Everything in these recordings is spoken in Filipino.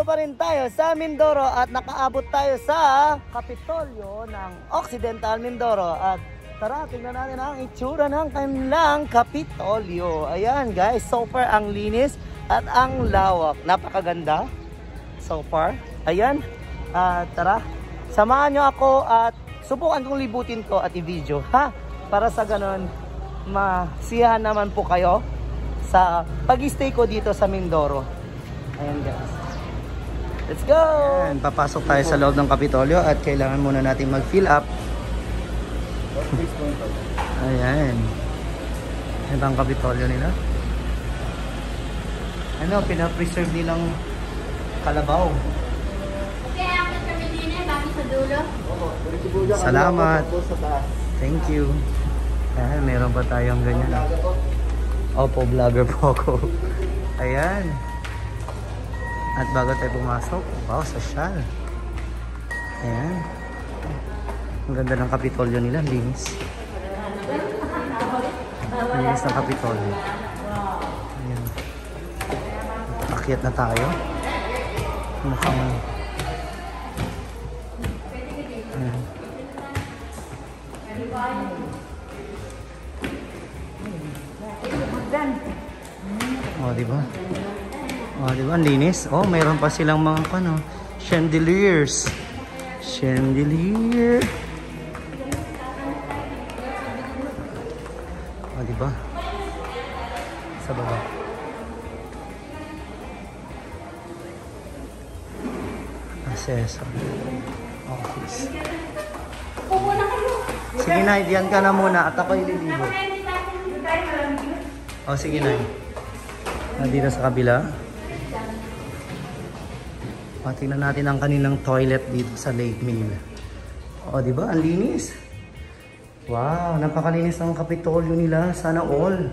pa rin tayo sa Mindoro at nakaabot tayo sa Kapitolyo ng Occidental Mindoro. At tara, tingnan natin ang itsura ng kanilang Kapitolyo. Ayan guys, so far ang linis at ang lawak. Napakaganda so far. Ayan, tara, samahan nyo ako at subukan kong libutin to at i-video, ha? Para sa ganon, masiyahan naman po kayo sa pag-stay ko dito sa Mindoro. Ayan guys, let's go! Ayan, papasok tayo sa loob ng Kapitolyo at kailangan muna natin mag-fill up. Ayan, ito ang Kapitolyo nila. Ano, pinapreserve nilang kalabaw. Salamat. Thank you. Ayan, meron pa tayong ganyan. Opo, vlogger po ako. Ayan. At bago tayo pumasok, wow, social. Ayan. Ang ganda ng Kapitolyo nila, linis. Linis ng Kapitolyo. Ayan. Akyat na tayo. Mukhang ayan. Oh, diba? Oh, diba? Ang linis. Oh, mayroon pa silang mga ano, chandeliers. Chandelier. Oh, diba? diba? Sa baba. Assessor. Office. Sige na, diyan ka na muna at ako'y liligo. O sige na. Nandito sa kabila. Tingnan natin ang kanilang toilet dito sa Lake Mill. O diba? Ang linis. Wow, napakalinis ng Kapitolyo nila. Sana all.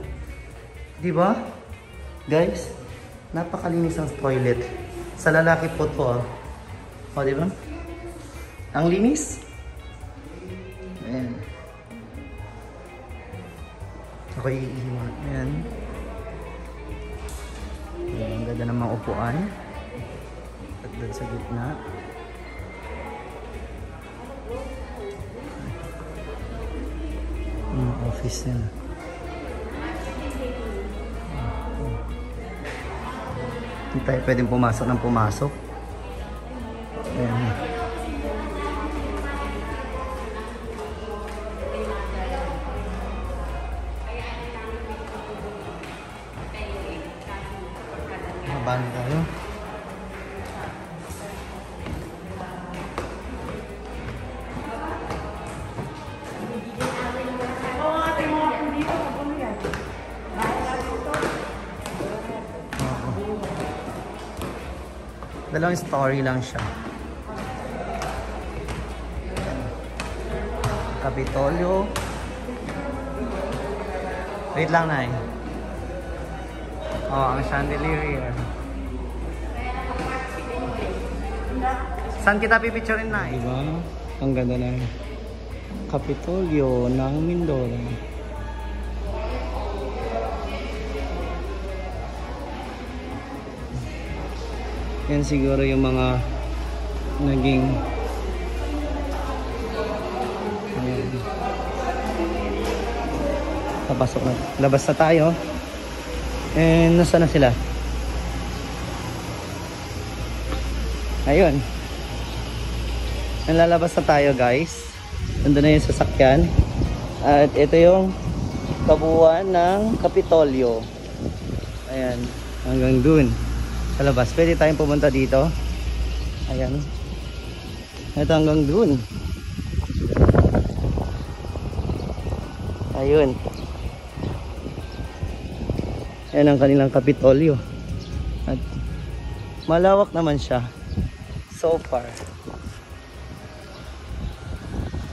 Diba? Guys, napakalinis ang toilet. Sa lalaki po to. O diba? Ang linis. Ayan. Ako iiwan. Ayan. Ayan. Ang ganda ng mga upuan. At doon sa gitna. Office nila. Hindi tayo pwedeng pumasok ng pumasok. Ayan. Mabang tayo. Dalawang story lang siya. Kapitolyo. Wait lang na eh. Oh, ang chandelier here. Saan kita pipicturein na eh? Diba? Ang ganda na Kapitolyo ng Mindoro. Yan siguro yung mga naging papasok na. Labas na tayo. And nasa na sila? Ayun. Nalalabas na tayo guys. Nandun na yung sasakyan. At ito yung kabuuan ng Kapitolyo. Ayan. Hanggang dun. Sa labas. Pwede tayong pumunta dito. Ayan. Ito hanggang dun. Ayun. Ayan ang kanilang Kapitolyo. At malawak naman siya. So far.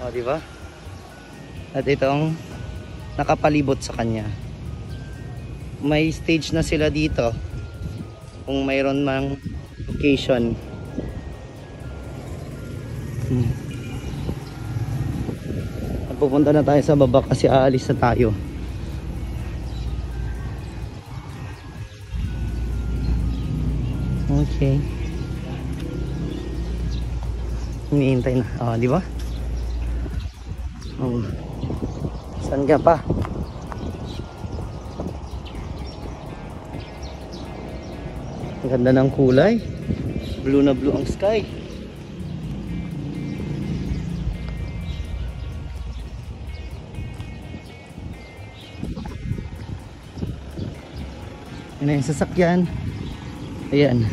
O, diba? At itong nakapalibot sa kanya. May stage na sila dito. Kung mayroon mang occasion. At pupunta na tayo sa baba kasi aalis na tayo. Okay. Hinihintay na. Oh, di ba? Saan ka pa? Ang ganda ng kulay. Blue na blue ang sky. Yan na yung sasakyan. Ayan.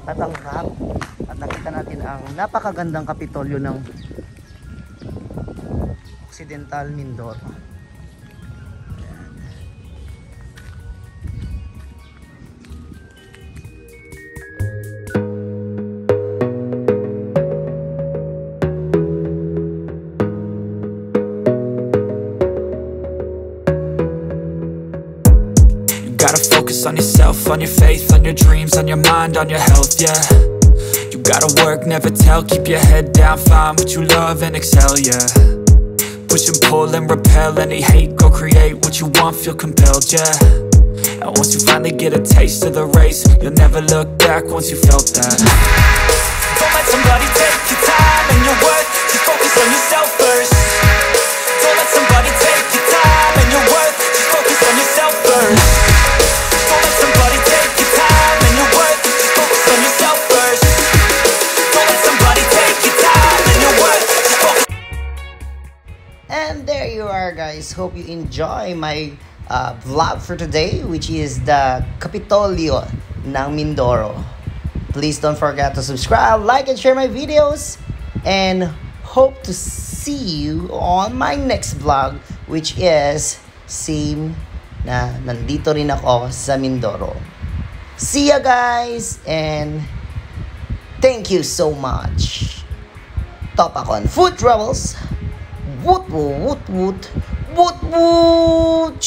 Batanghap at nakita natin ang napakagandang Kapitolyo ng Occidental Mindoro. Gotta focus on yourself, on your faith, on your dreams, on your mind, on your health, yeah. You gotta work, never tell, keep your head down, find what you love and excel, yeah. Push and pull and repel any hate, go create what you want, feel compelled, yeah. And once you finally get a taste of the race, you'll never look back once you felt that. Don't let somebody take your time and your worth, just focus on yourself first. Don't let somebody take your time and your worth, just focus on yourself first. Don't let somebody take your time and your worth, just focus on yourself first. Don't let somebody take your time and your worth, just focus. And there you are, guys. Hope you enjoy my vlog for today, which is the Kapitolyo ng Mindoro. Please don't forget to subscribe, like, and share my videos. And hope to see you on my next vlog, which is same na nandito rin ako sa Mindoro. See ya, guys, and thank you so much. Topak on Food Travels. Woot woot woot woot woot woot.